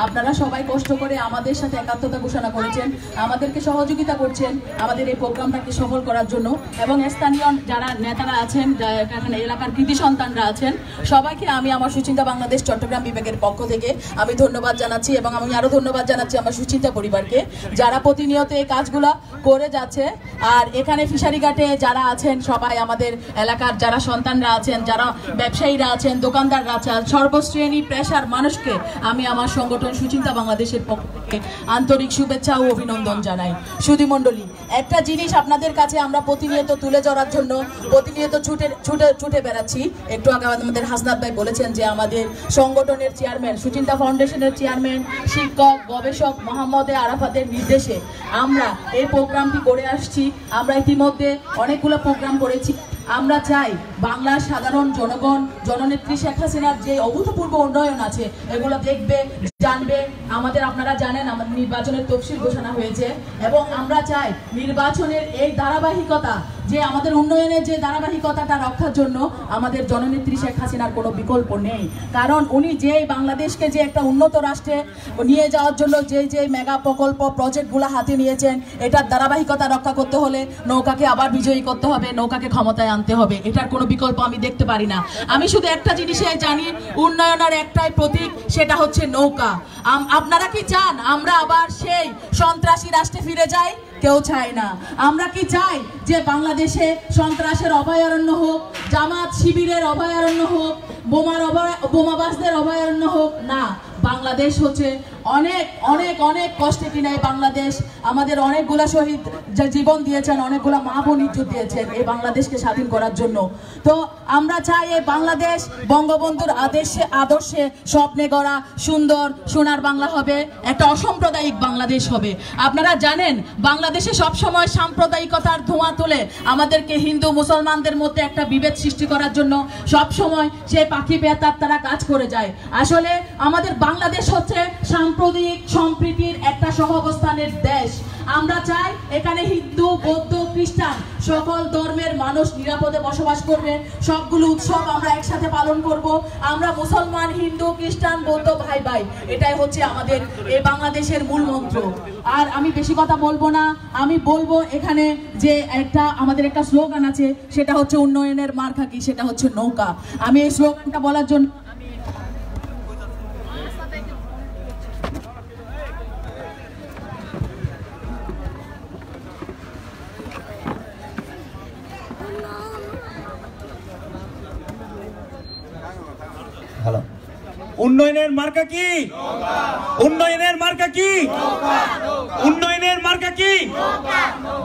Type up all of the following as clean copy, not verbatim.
আপনারা সবাই কষ্ট করে আমাদের সাথে একাত্মতা ঘোষণা করেছেন, আমাদেরকে সহযোগিতা করছেন আমাদের এই প্রোগ্রামটাকে সফল করার জন্য। এবং স্থানীয় যারা নেতারা আছেন, এখানে এলাকার কৃতি সন্তানরা আছেন, সবাইকে আমি আমার সুচিন্তা বাংলাদেশ চট্টগ্রাম বিভাগের পক্ষ থেকে আমি ধন্যবাদ জানাচ্ছি। এবং আমি আরও ধন্যবাদ জানাচ্ছি আমার সুচিন্তা পরিবারকে, যারা প্রতিনিয়ত এই কাজগুলো করে যাচ্ছে। আর এখানে ফিশারি ঘাটে যারা আছেন সবাই আমাদের এলাকার যারা সন্তানরা আছেন, যারা ব্যবসায়ীরা আছেন, দোকানদাররা আছেন, সর্বশ্রেণী পেশার মানুষকে আমি আমার সংগঠন সুচিন্তা বাংলাদেশের পক্ষ থেকে আন্তরিক শুভেচ্ছা ও অভিনন্দন জানাই। সুধীমণ্ডলী, একটা জিনিস আপনাদের কাছে আমরা প্রতিনিয়ত তুলে ধরার জন্য প্রতিনিয়ত ছুটে বেড়াচ্ছি। একটু আগে আমাদের হাসনাত ভাই বলেছেন যে আমাদের সংগঠনের চেয়ারম্যান, সুচিন্তা ফাউন্ডেশনের চেয়ারম্যান, শিক্ষক গবেষক মোহাম্মদ আরাফাতের নির্দেশে আমরা এই প্রোগ্রামটি করে আসছি। আমরা ইতিমধ্যে অনেকগুলো প্রোগ্রাম করেছি। আমরা চাই বাংলার সাধারণ জনগণ জননেত্রী শেখ হাসিনার যে অভূতপূর্ব উন্নয়ন আছে এগুলো দেখবে, জানবে। আপনারা জানেন আমাদের নির্বাচনের তফসিল ঘোষণা হয়েছে এবং আমরা চাই নির্বাচনের এই ধারাবাহিকতা, যে আমাদের উন্নয়নের যে ধারাবাহিকতাটা রক্ষার জন্য আমাদের জননেত্রী শেখ হাসিনার কোনো বিকল্প নেই। কারণ উনি যে বাংলাদেশকে যে একটা উন্নত রাষ্ট্রে নিয়ে যাওয়ার জন্য যে মেগা প্রকল্প প্রজেক্টগুলো হাতে নিয়েছেন, এটার ধারাবাহিকতা রক্ষা করতে হলে নৌকাকে আবার বিজয়ী করতে হবে, নৌকাকে ক্ষমতায় আনতে হবে। এটার কোনো বিকল্প আমি দেখতে পারি না। আমি শুধু একটা জিনিসে জানি, উন্নয়নের একটাই প্রতীক, সেটা হচ্ছে নৌকা। আপনারা কি চান আমরা আবার সেই সন্ত্রাসী রাষ্ট্রে ফিরে যাই? কেউ চায় না। আমরা কি চাই যে বাংলাদেশে সন্ত্রাসের অভয়ারণ্য হোক, জামাত শিবিরের অভয়ারণ্য হোক, বোমাবাসদের অভয়ারণ্য হোক? না, বাংলাদেশ হচ্ছে অনেক অনেক অনেক কষ্টে কিনা এই বাংলাদেশ। আমাদের অনেকগুলা শহীদ জীবন দিয়েছেন, অনেকগুলা মা বোন ইজ্জত দিয়েছেন এই বাংলাদেশকে স্বাধীন করার জন্য। তো আমরা চাই এই বাংলাদেশ বঙ্গবন্ধুর আদর্শে স্বপ্নে গড়া সুন্দর সোনার বাংলা হবে, একটা অসাম্প্রদায়িক বাংলাদেশ হবে। আপনারা জানেন বাংলাদেশে সবসময় সাম্প্রদায়িকতার ধোঁয়া তুলে আমাদেরকে হিন্দু মুসলমানদের মধ্যে একটা বিভেদ সৃষ্টি করার জন্য সবসময় সেই পাখি বেতার তারা কাজ করে যায়। আসলে আমাদের বাংলাদেশ হচ্ছে সাম্প্রদায়িক সম্প্রীতির একটা সহাবস্থানের দেশ। আমরা চাই এখানে হিন্দু বৌদ্ধ খ্রিস্টান সকল ধর্মের মানুষ নিরাপদে বসবাস করবে, সবগুলো উৎসব আমরা একসাথে পালন করব। আমরা মুসলমান হিন্দু খ্রিস্টান বৌদ্ধ ভাই ভাই, এটাই হচ্ছে আমাদের এই বাংলাদেশের মূল মন্ত্র। আর আমি বেশি কথা বলবো না, আমি বলবো এখানে যে আমাদের একটা স্লোগান আছে, সেটা হচ্ছে উন্নয়নের মার্কা কি, সেটা হচ্ছে নৌকা। আমি এই স্লোগানটা বলার জন্য উন্নয়নের মার্কা কি? উন্নয়নের মার্কা কি? উন্নয়নের মার্কা কি?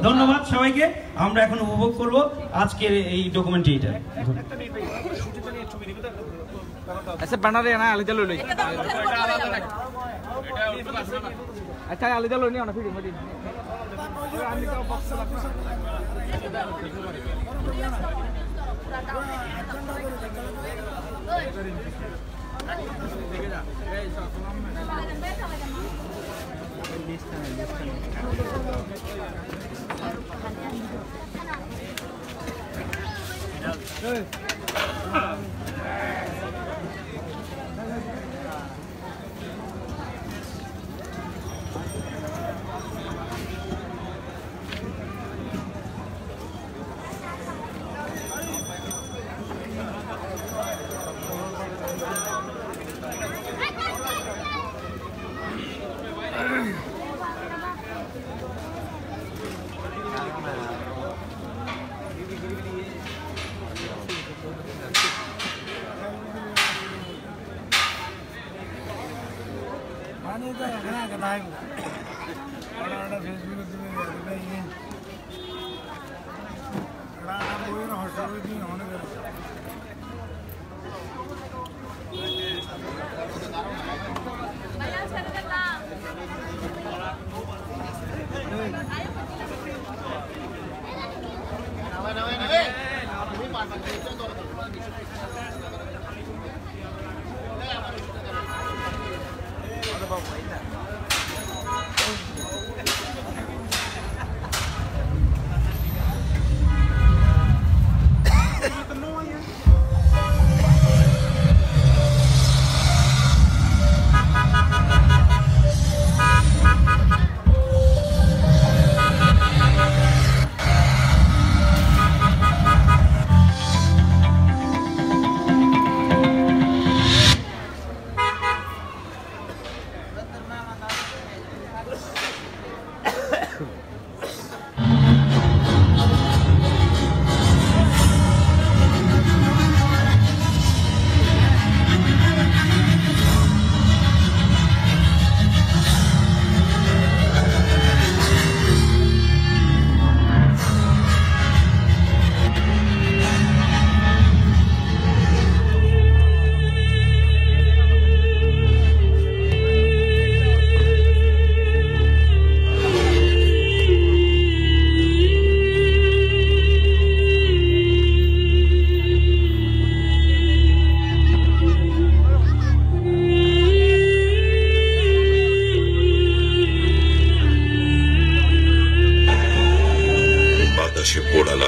ধন্যবাদ সবাইকে। আমরা এখন উপভোগ করব আজকের এই ডকুমেন্টারিটা। আচ্ছা বানারে না আলিদা লই আচ্ছা আলিদা লই নি না ভিডিও ভিডিও আমি তো বক্স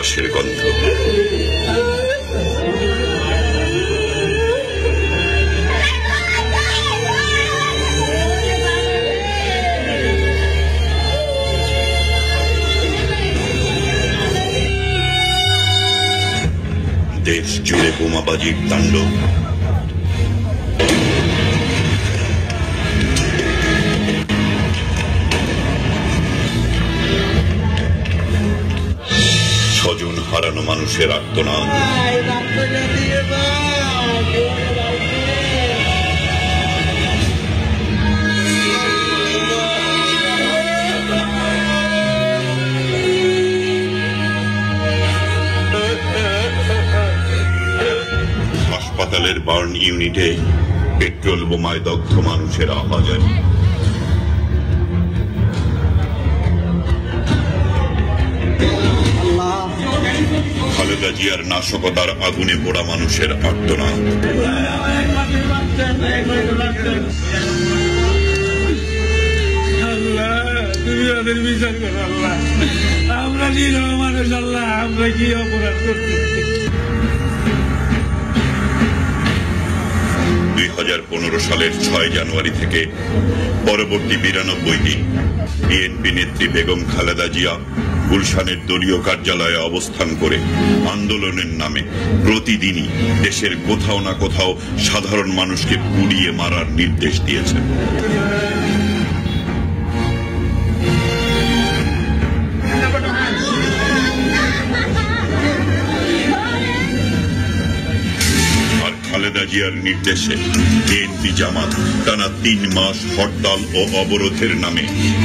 লাশের গন্ধ। দেশ জুড়ে বোমাবাজির তাণ্ডব। স্বজন হারানো মানুষের আর্তনাদ। হাসপাতালের বার্ন ইউনিটে পেট্রোল বোমায় দগ্ধ মানুষের আহাজারি। খালেদা জিয়ার নাশকতার আগুনে পোড়া মানুষের আর্তনাদ। আমরা নিরহ মানুষ, আল্লাহ আমরা কি অপরাধ করছি? 2015 সালের 6 জানুয়ারি থেকে পরবর্তী 92 দিন বিএনপি নেত্রী বেগম খালেদা জিয়া গুলশানের দলীয় কার্যালয়ে অবস্থান করে আন্দোলনের নামে প্রতিদিনই দেশের কোথাও না কোথাও সাধারণ মানুষকে পুড়িয়ে মারার নির্দেশ দিয়েছেন। খালেদা জিয়ার নির্দেশে বিএনপি জামাত টানা 3 মাস হরতাল ও অবরোধের নামে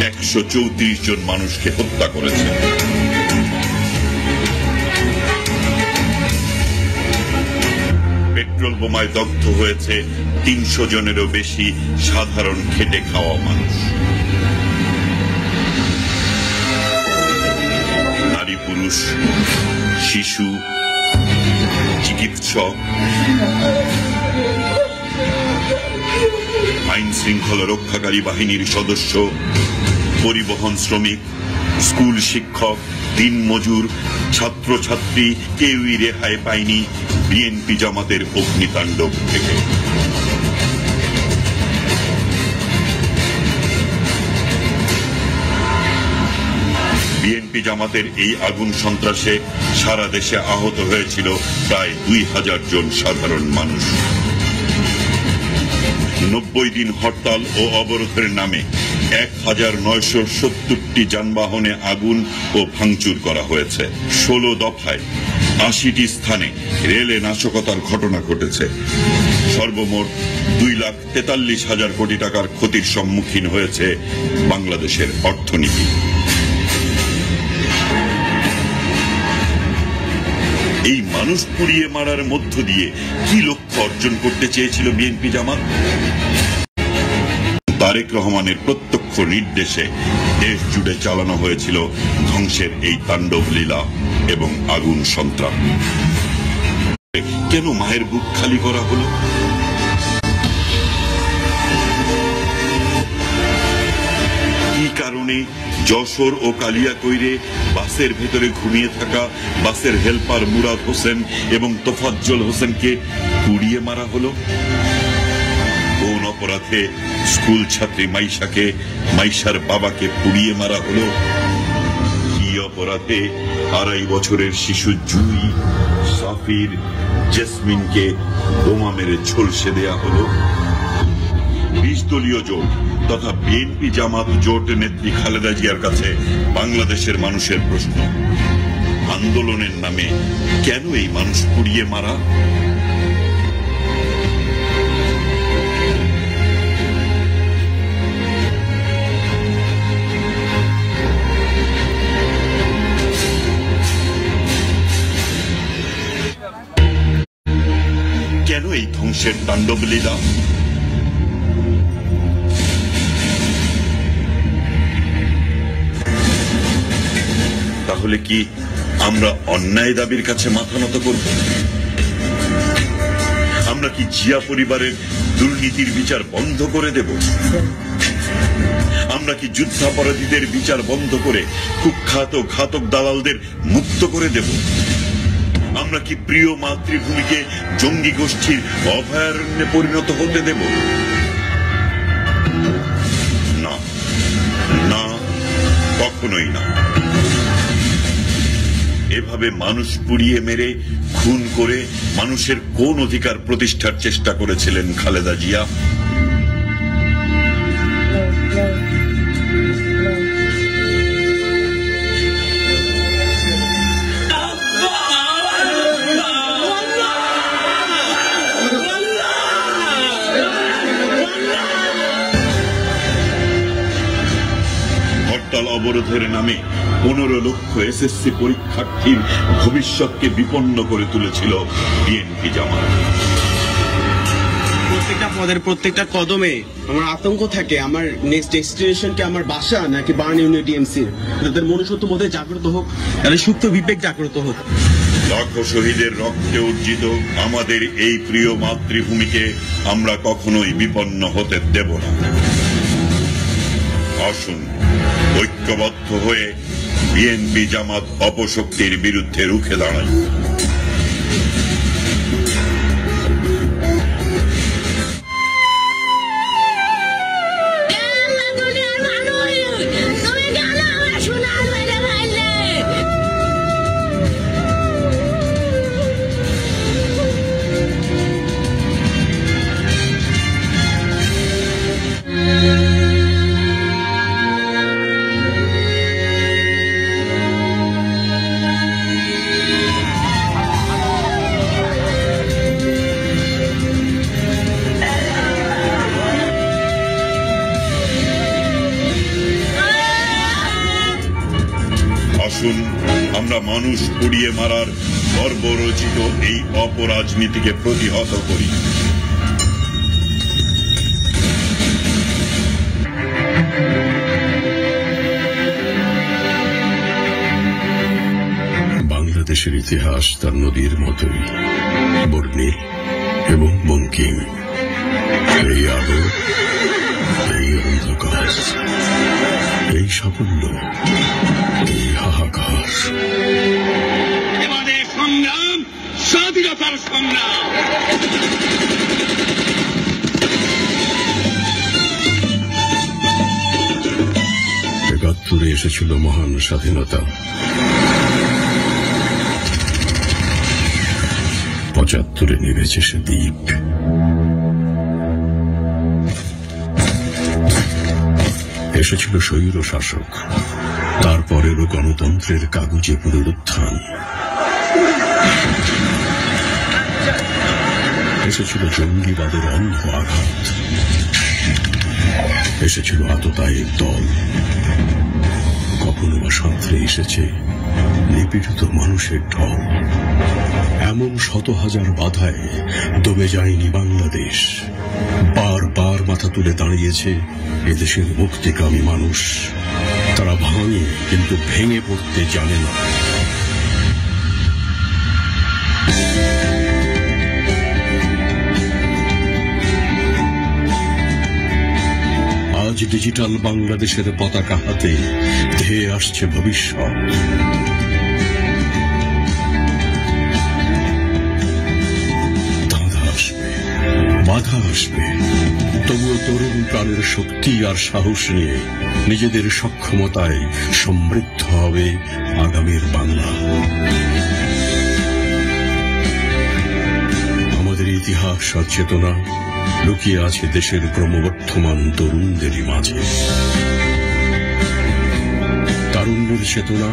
134 জন মানুষকে হত্যা করেছে। পেট্রোল বোমায় দগ্ধ হয়েছে 300 জনেরও বেশি সাধারণ খেটে খাওয়া মানুষ। নারী পুরুষ, শিশু, চিকিৎসক, আইন শৃঙ্খলা রক্ষাকারী বাহিনীর সদস্য, পরিবহন শ্রমিক, স্কুল শিক্ষক, দিনমজুর, ছাত্রছাত্রী কেউই রেহাই পায়নি বিএনপি জামাতের অগ্নিতাণ্ডব থেকে। বিএনপি জামাতের এই আগুন সন্ত্রাসে সারা দেশে আহত হয়েছিল প্রায় 2000 জন সাধারণ মানুষ। 90 দিন হরতাল ও অবরোধের নামে 1970টি যানবাহনে আগুন ও ভাঙচুর করা হয়েছে। 16 দফায় 80টি স্থানে রেলে নাশকতার ঘটনা ঘটেছে। সর্বমোট 2,43,000 কোটি টাকার ক্ষতির সম্মুখীন হয়েছে বাংলাদেশের অর্থনীতি। এই মানুষ পুড়িয়ে মারার মধ্য দিয়ে কি লক্ষ্য অর্জন করতে চেয়েছিল বিএনপি জামাত? তারেক রহমানের প্রত্যক্ষ নির্দেশে দেশ জুড়ে চালানো হয়েছিল ধ্বংসের এই তাণ্ডব লীলা এবং আগুন সন্ত্রাস। কেন মায়ের বুক খালি করা হলো? কি কারণে যশোর ও কালিয়াকৈরে বাসের ভেতরে ঘুমিয়ে থাকা বাসের হেল্পার মুরাদ হোসেন এবং তোফাজ্জল হোসেনকে পুড়িয়ে মারা হলো? কোন অপরাধে স্কুল ছাত্রী মাইশাকে, মাইশার বাবাকে পুড়িয়ে মারা হলো? কি অপরাধে 2.5 বছরের শিশু জুই, সাফির, জেসমিনকে বোমা মেরে ঝলসে দেয়া হলো? 20 দলীয় জোট তথা বিএনপি জামাত জোট নেত্রী খালেদা জিয়ার কাছে বাংলাদেশের মানুষের প্রশ্ন, আন্দোলনের নামে কেন এই মানুষ পুড়িয়ে মারা? কেন এই ধ্বংসের তাণ্ডব লীলা? তাহলে কি আমরা অন্যায় দাবির কাছে মাথা নত করব? আমরা কি জিয়া পরিবারের দুর্নীতির বিচার বন্ধ করে দেব? আমরা কি যুদ্ধাপরাধীদের বিচার বন্ধ করে কুখ্যাত ঘাতক দালালদের মুক্ত করে দেব? আমরা কি প্রিয় মাতৃভূমিকে জঙ্গি গোষ্ঠীর অভয়ারণ্যে পরিণত হতে দেব? না, না, কখনোই না। এভাবে মানুষ পুড়িয়ে মেরে খুন করে মানুষের কোন অধিকার প্রতিষ্ঠার চেষ্টা করেছিলেন খালেদা জিয়া? হরতাল অবরোধের নামে 15 লক্ষ এসএসসি পরীক্ষার্থীর ভবিষ্যৎকে বিপন্ন করে তুলেছিল বিএনপি জামাত। প্রত্যেকটা পদের প্রত্যেকটা কদমে আমার আতঙ্ক থাকে, আমার নেক্সট ডেস্টিনেশন কি আমার বাসা নাকি বার্ন ইউনিট ডিএমসি। তাদের মনুষ্যত্ব বোধে জাগ্রত হোক, তাদের সুপ্ত বিবেক জাগ্রত হোক। লাখো শহীদের রক্তে অর্জিত আমাদের এই প্রিয় মাতৃভূমিকে আমরা কখনোই বিপন্ন হতে দেব না। আসুন ঐক্যবদ্ধ হয়ে বিএনপি জামাত অপশক্তির বিরুদ্ধে রুখে দাঁড়াই। আসুন আমরা মানুষ পুড়িয়ে মারার বর্বরচিত এই অপরাজনীতিকে প্রতিহত করি। বাংলাদেশের ইতিহাস তার নদীর মতোই বর্ণিল এবং বঙ্কিম। এই আলো, এই অন্ধকার, এই সাফল্য, এই হাহাকার। এবারে সংগ্রাম, স্বাধীনতার সংগ্রাম। ৭১ এসেছিল মহান স্বাধীনতা, ৭৫ নিভেছে সে দ্বীপ। এসেছিল স্বৈর শাসক, তারপরেরও গণতন্ত্রের কাগজে পুনরুত্থান। এসেছিল জঙ্গিবাদের অন্ধ আঘাত, এসেছিল আততায়ীর দল, কখনো বা সাঁতরে এসেছে নিপীড়িত মানুষের ঢল। এমন শত হাজার বাধায় দমে যায়নি বাংলাদেশ, বারবার মাথা তুলে দাঁড়িয়েছে এদেশের মুক্তিকামী মানুষ। তারা ভাঙে কিন্তু ভেঙে পড়তে জানে না। আজ ডিজিটাল বাংলাদেশের পতাকা হাতে ধেয়ে আসছে ভবিষ্যৎ। বাধা আসবে, তবুও তরুণ প্রাণের শক্তি আর সাহস নিয়ে নিজেদের সক্ষমতায় সমৃদ্ধ হবে আগামীর বাংলা। আমাদের ইতিহাস আর চেতনা লুকিয়ে আছে দেশের ক্রমবর্ধমান তরুণদেরই মাঝে। তারুণ্যের চেতনা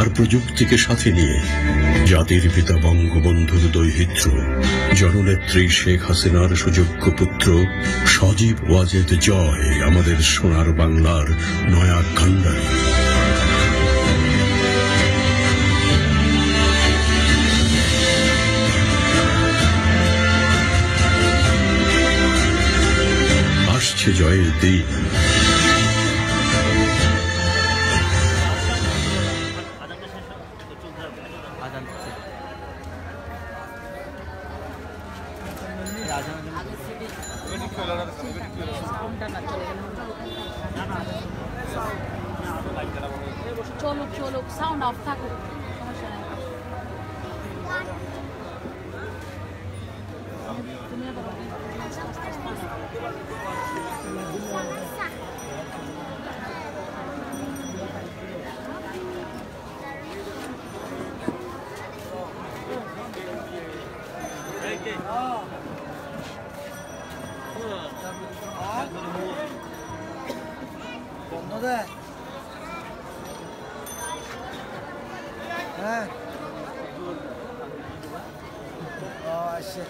আর প্রযুক্তিকে সাথে নিয়ে জাতির পিতা বঙ্গবন্ধুর দৌহিত্র জননেত্রী শেখ হাসিনার সুযোগ্য পুত্র সজীব ওয়াজেদ জয় আমাদের সোনার বাংলার নয়া কান্ডারি। আসছে জয়ের দিন। আগে চলুক, সাউন্ড অফ থাকুক, সমস্যা নেই। হ্যাঁ আচ্ছা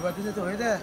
বাড়িতে তো হয়ে দেয়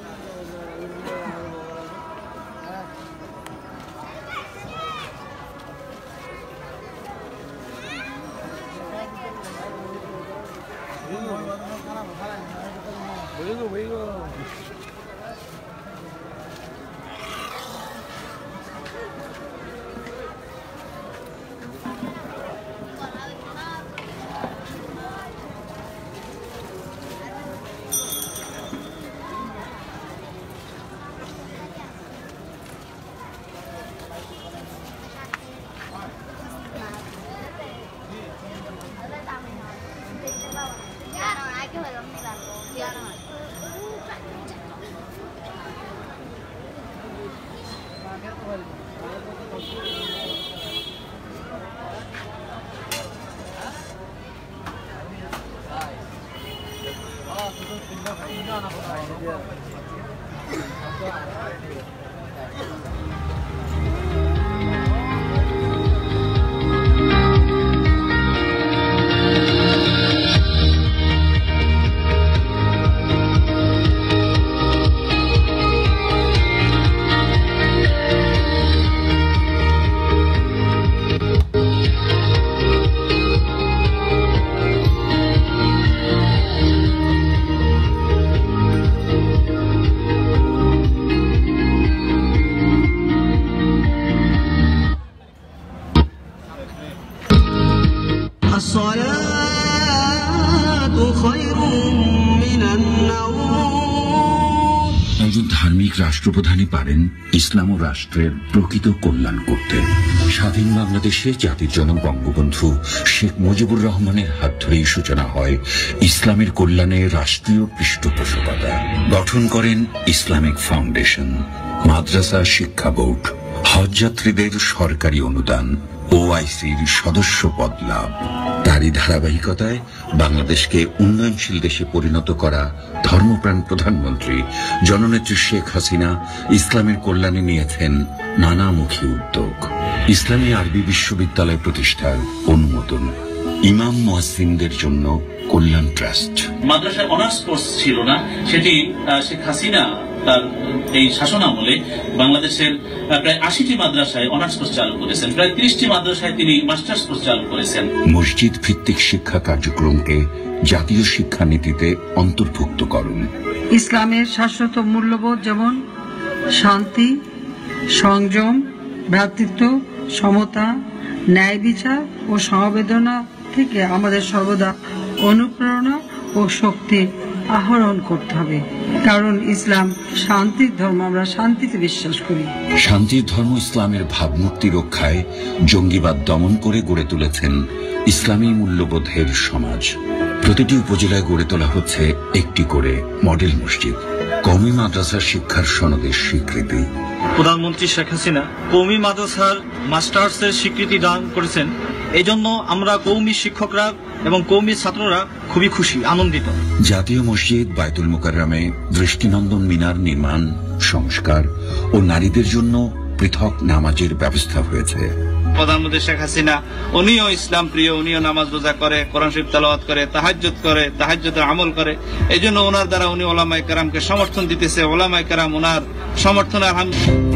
একজন ধার্মিক রাষ্ট্রপ্রধানই পারেন ইসলাম ও রাষ্ট্রের প্রকৃত কল্যাণ করতে। স্বাধীন বাংলাদেশে জাতির জনক বঙ্গবন্ধু শেখ মুজিবুর রহমানের হাত ধরেই সূচনা হয় ইসলামের কল্যাণে রাষ্ট্রীয় পৃষ্ঠপোষকতা। গঠন করেন ইসলামিক ফাউন্ডেশন, মাদ্রাসা শিক্ষা বোর্ড, হজযাত্রীদের সরকারি অনুদান, ওআইসির সদস্য পদ লাভ। তারই ধারাবাহিকতায় বাংলাদেশকে উন্নয়নশীল দেশে পরিণত করা ধর্মপ্রাণ প্রধানমন্ত্রী জননেত্রী শেখ হাসিনা ইসলামের কল্যাণে নিয়েছেন নানামুখী উদ্যোগ। ইসলামী আরবি বিশ্ববিদ্যালয় প্রতিষ্ঠার অনুমোদন, ইমাম মুয়াজ্জিনদের জন্য কল্যাণ ট্রাস্ট। মাদ্রাসায় অনার্স কোর্স ছিল না, সেটি শেখ হাসিনা তার এই শাসনামলে বাংলাদেশের প্রায় ৮০টি মাদ্রাসায় অনার্স কোর্স চালু করেছেন, প্রায় ৩০টি মাদ্রাসায় তিনি মাস্টার্স কোর্স চালু করেছেন। মসজিদ ভিত্তিক শিক্ষা কার্যক্রমকে জাতীয় শিক্ষানীতিতে অন্তর্ভুক্ত করুন। ইসলামের শাশ্বত মূল্যবোধ যেমন শান্তি, সংযম, ভ্রাতৃত্ব, সমতা, ন্যায় বিচার ও সমবেদনা থেকে আমাদের সর্বদা অনুপ্রেরণা ও শক্তি আহরণ করতে হবে, কারণ ইসলাম শান্তির ধর্ম, আমরা শান্তিতে বিশ্বাস করি। শান্তির ধর্ম ইসলামের ভাবমূর্তি রক্ষায় জঙ্গিবাদ দমন করে গড়ে তুলেছেন ইসলামী মূল্যবোধের সমাজ। প্রতিটি উপজেলায় গড়ে তোলা হচ্ছে একটি করে মডেল মসজিদ। কওমি মাদ্রাসার শিক্ষার সনদের স্বীকৃতি। প্রধানমন্ত্রী শেখ হাসিনা কওমি মাদ্রাসার মাস্টার্সের স্বীকৃতি দান করেছেন, এই জন্য আমরা কওমি শিক্ষকরা এবং কওমি ছাত্ররা খুবই খুশি, আনন্দিত। জাতীয় মসজিদ বায়তুল মুকাররমে দৃষ্টিনন্দন মিনার নির্মাণ, সংস্কার ও নারীদের জন্য পৃথক নামাজের ব্যবস্থা হয়েছে। প্রধানমন্ত্রী শেখ হাসিনা উনিও ইসলাম প্রিয়, উনিও নামাজ রোজা করে, কোরআন শরীফ তেলাওয়াত করে, তাহাজ্জুদ করে, তাহাজ্জুদের আমল করে। এই জন্য ওনার দ্বারা উনি ওলামায়ে কেরামকে সমর্থন দিতেছে, ওলামায়ে কেরাম ওনার সমর্থনে আলহামদুলিল্লাহ।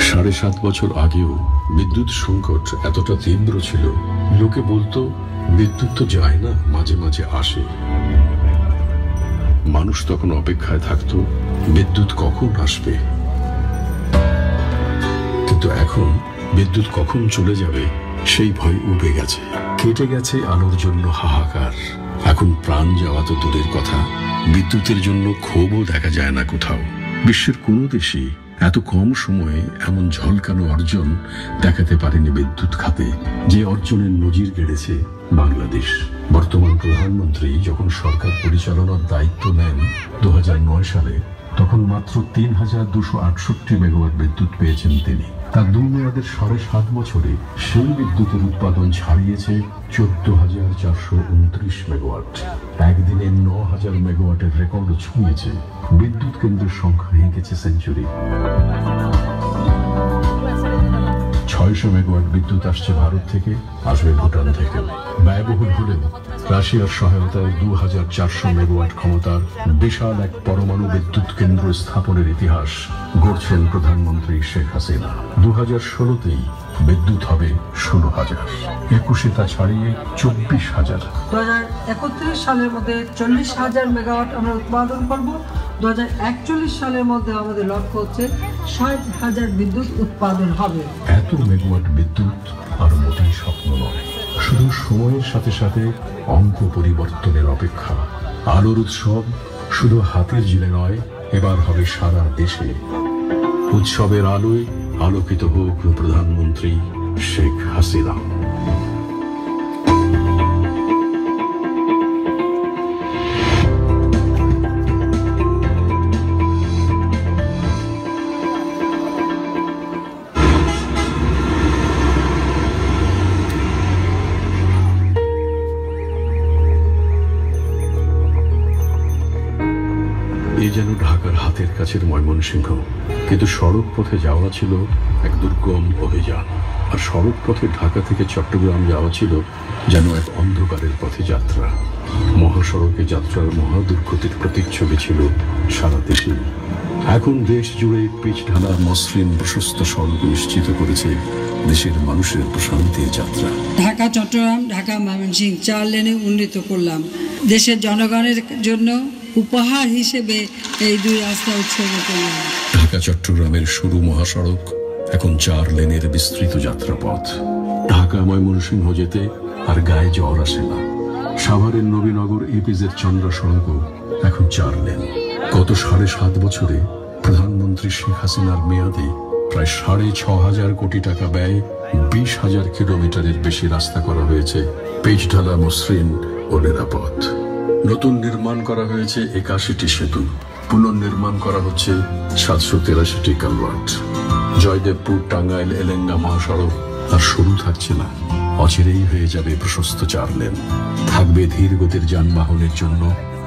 7.5 বছর আগেও বিদ্যুৎ সংকট এতটা তীব্র ছিল, লোকে বলতো বিদ্যুৎ তো যায় না, মাঝে মাঝে আসে। মানুষ তখন অপেক্ষায় থাকতো বিদ্যুৎ কখন আসবে। কিন্তু এখন বিদ্যুৎ কখন চলে যাবে সেই ভয় উবে গেছে। কেটে গেছে আলোর জন্য হাহাকার, এখন প্রাণ যাওয়া তো দূরের কথা, বিদ্যুতের জন্য ক্ষোভও দেখা যায় না কোথাও। বিশ্বের কোনো দেশই এত কম সময়ে এমন ঝলকানো অর্জন দেখাতে পারেনি বিদ্যুৎ খাতে, যে অর্জনের নজির গেড়েছে বাংলাদেশ। বর্তমান প্রধানমন্ত্রী যখন সরকার পরিচালনার দায়িত্ব নেন 2009 সালে, তখন মাত্র 3268 মেগাওয়াট বিদ্যুৎ পেয়েছেন তিনি। তার দুই মেয়াদের 7.5 বছরে সেই বিদ্যুতের উৎপাদন ছাড়িয়েছে 14,429 মেগাওয়াট। একদিনে 9,000 মেগাওয়াটের রেকর্ড ছুঁয়েছে। বিদ্যুৎ কেন্দ্রের সংখ্যা হেঁকেছে সেঞ্চুরি। 600 মেগাওয়াট বিদ্যুৎ আসছে ভারত থেকে, আসবে ভুটান থেকে। ব্যয়বহুল হলেও রাশিয়ার সহায়তায় 2400 মেগাওয়াট ক্ষমতার বিশাল এক পরমাণু বিদ্যুৎ কেন্দ্র স্থাপনের ইতিহাস গড়ছেন প্রধানমন্ত্রী শেখ হাসিনা। 2016তেই বিদ্যুৎ হবে 16,000, 21-এ তা ছাড়িয়ে 24,000। 2031 সালের মধ্যে 40,000 মেগাওয়াট আমরা উৎপাদন করব। 2041 সালের মধ্যে আমাদের লক্ষ্য হচ্ছে 60,000 বিদ্যুৎ উৎপাদন হবে। এত মেগাওয়াট বিদ্যুৎ আর মোটেই স্বপ্ন নয়, শুধু সময়ের সাথে সাথে অঙ্ক পরিবর্তনের অপেক্ষা। আলোর উৎসব শুধু হাতের জিলে নয়, এবার হবে সারা দেশে। উৎসবের আলোয় আলোকিত হোক প্রধানমন্ত্রী শেখ হাসিনা। এ যেন ঢাকার হাতের কাছের ময়মনসিংহ, কিন্তু সড়ক পথে যাওয়া ছিল এক দুর্গম অভিযান। আর সড়ক পথে ঢাকা থেকে চট্টগ্রাম যাওয়া ছিল যেন এক অন্ধকারের পথে যাত্রা। মহাসড়কে যাত্রার মহাদুর্গতির প্রতিচ্ছবি ছিল সারা দেশে। এখন দেশ জুড়ে পিচ ঢালা মসৃণ প্রশস্ত সড়ক নিশ্চিত করেছে দেশের মানুষের প্রশান্তির যাত্রা। ঢাকা চট্টগ্রাম, ঢাকা ময়মনসিংহ 4 লেনে উন্নীত করলাম। দেশের জনগণের জন্য উপহার হিসেবে এই 2 রাস্তা উৎসর্গ করলাম। ঢাকা চট্টগ্রামের সরু মহাসড়ক এখন 4 লেনের বিস্তৃত যাত্রাপথ। ঢাকা ময়মনসিংহ যেতে আর গায়ে জ্বর আসে না। সাভারের নবীনগর এপিজেড চন্দ্রা সড়কও এখন 4 লেন। গত 7.5 বছরে প্রধানমন্ত্রী শেখ হাসিনার মেয়াদে প্রায় 6,500 কোটি টাকা ব্যয়ে 20,000 কিলোমিটারের বেশি রাস্তা করা হয়েছে পিচ ঢালা, মসৃণ ও নিরাপদ। নতুন নির্মাণ করা হয়েছে 81টি সেতু, পুনর্নির্মাণ করা হচ্ছে 783টি কালভার্ট। জয়দেবপুর, টাঙ্গাইল, এলেঙ্গা মহাসড়ক আর শুরু থাকছে না, অচিরেই হয়ে যাবে প্রশস্ত 4 লেন। থাকবে ধীর গতির যানবাহনের জন্য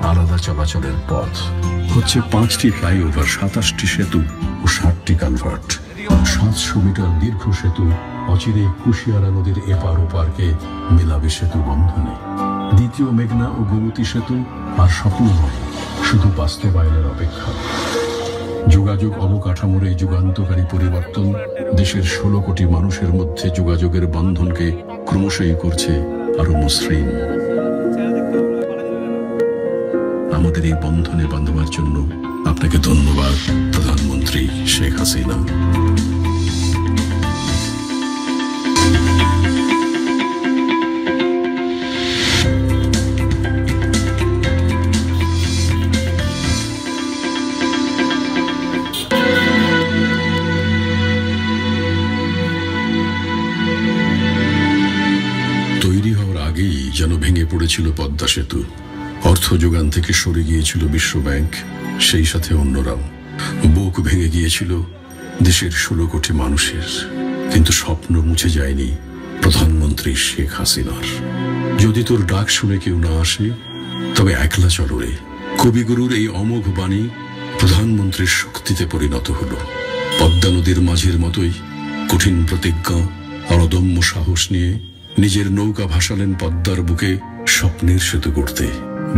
আলাদা চলাচলের পথ। হচ্ছে 5টি ফ্লাইওভার, 27টি সেতু ও 60টি কালভার্ট। 700 মিটার দীর্ঘ সেতু অচিরেই কুশিয়ারা নদীর এপার ওপারকে মেলাবে সেতু বন্ধনে। দ্বিতীয় মেঘনা ও গোমতী সেতু আর স্বপ্ন নয়, শুধু বাস্তবায়নের অপেক্ষা। যোগাযোগ অবকাঠামোর এই যুগান্তকারী পরিবর্তন দেশের 16 কোটি মানুষের মধ্যে যোগাযোগের বন্ধনকে ক্রমশই করছে আরো মসৃণ। আমাদের এই বন্ধনে বাঁধবার জন্য আপনাকে ধন্যবাদ প্রধানমন্ত্রী শেখ হাসিনা। যেন ভেঙে পড়েছিল পদ্মা সেতু। অর্থ যোগান থেকে সরে গিয়েছিল বিশ্ব ব্যাংক, সেই সাথে অন্যরাও। বুক ভেঙে গিয়েছিল দেশের 16 কোটি মানুষের, কিন্তু স্বপ্ন মুছে যায়নি প্রধানমন্ত্রী শেখ হাসিনার। যদি তোর ডাক শুনে কেউ না আসে, তবে একলা চলো রে। কবিগুরুর এই অমোঘ বাণী প্রধানমন্ত্রীর শক্তিতে পরিণত হলো। পদ্মা নদীর মাঝের মতোই কঠিন প্রতিজ্ঞা আর অদম্য সাহস নিয়ে নিজের নৌকা ভাসালেন পদ্মার বুকে স্বপ্নের সেতু গড়তে।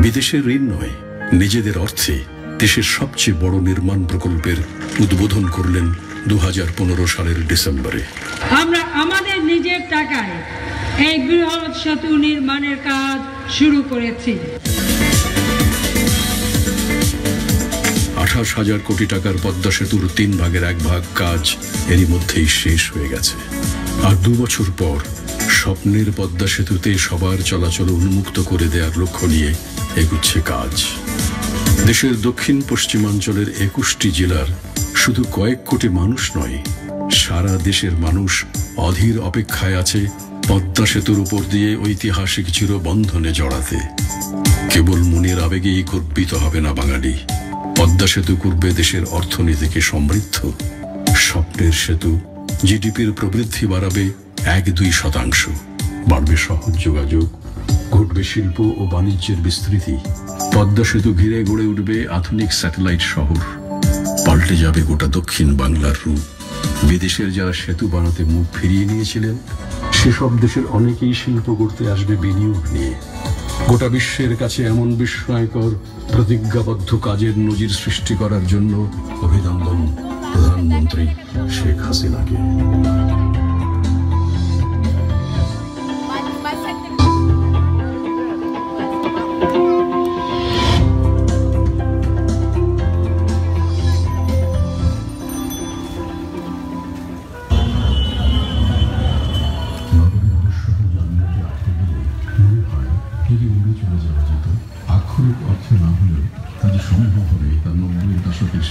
বিদেশের ঋণ নয়, নিজেদের অর্থে দেশের সবচেয়ে বড় নির্মাণ প্রকল্পের উদ্বোধন করলেন 2015 সালের ডিসেম্বরে। আমরা আমাদের নিজের টাকায় এই বৃহৎ সেতু নির্মাণের কাজ শুরু করেছি। 28,000 কোটি টাকার পদ্মা সেতুর 3 ভাগের 1 ভাগ কাজ এরই মধ্যেই শেষ হয়ে গেছে। আর 2 বছর পর স্বপ্নের পদ্মা সেতুতে সবার চলাচল উন্মুক্ত করে দেওয়ার লক্ষ্য নিয়ে এগুচ্ছে কাজ। দেশের দক্ষিণ পশ্চিমাঞ্চলের 21টি জেলার শুধু কয়েক কোটি মানুষ নয়, সারা দেশের মানুষ অধীর অপেক্ষায় আছে পদ্মা সেতুর উপর দিয়ে ঐতিহাসিক চিরবন্ধনে জড়াতে। কেবল মনের আবেগেই গর্বিত হবে না বাঙালি, পদ্মা সেতু করবে দেশের অর্থনীতিকে সমৃদ্ধ। স্বপ্নের সেতু জিডিপির প্রবৃদ্ধি বাড়াবে 1-2%, বাড়বে সহজ যোগাযোগ, ঘটবে শিল্প ও বাণিজ্যের বিস্তৃতি। পদ্মা সেতু ঘিরে গড়ে উঠবে আধুনিক স্যাটেলাইট শহর, পাল্টে যাবে গোটা দক্ষিণ বাংলার রূপ। বিদেশের যারা সেতু বানাতে মুখ ফিরিয়ে নিয়েছিলেন, সেসব দেশের অনেকেই শিল্প করতে আসবে বিনিয়োগ নিয়ে। গোটা বিশ্বের কাছে এমন বিস্ময়কর প্রতিজ্ঞাবদ্ধ কাজের নজির সৃষ্টি করার জন্য অভিনন্দন প্রধানমন্ত্রী শেখ হাসিনাকে।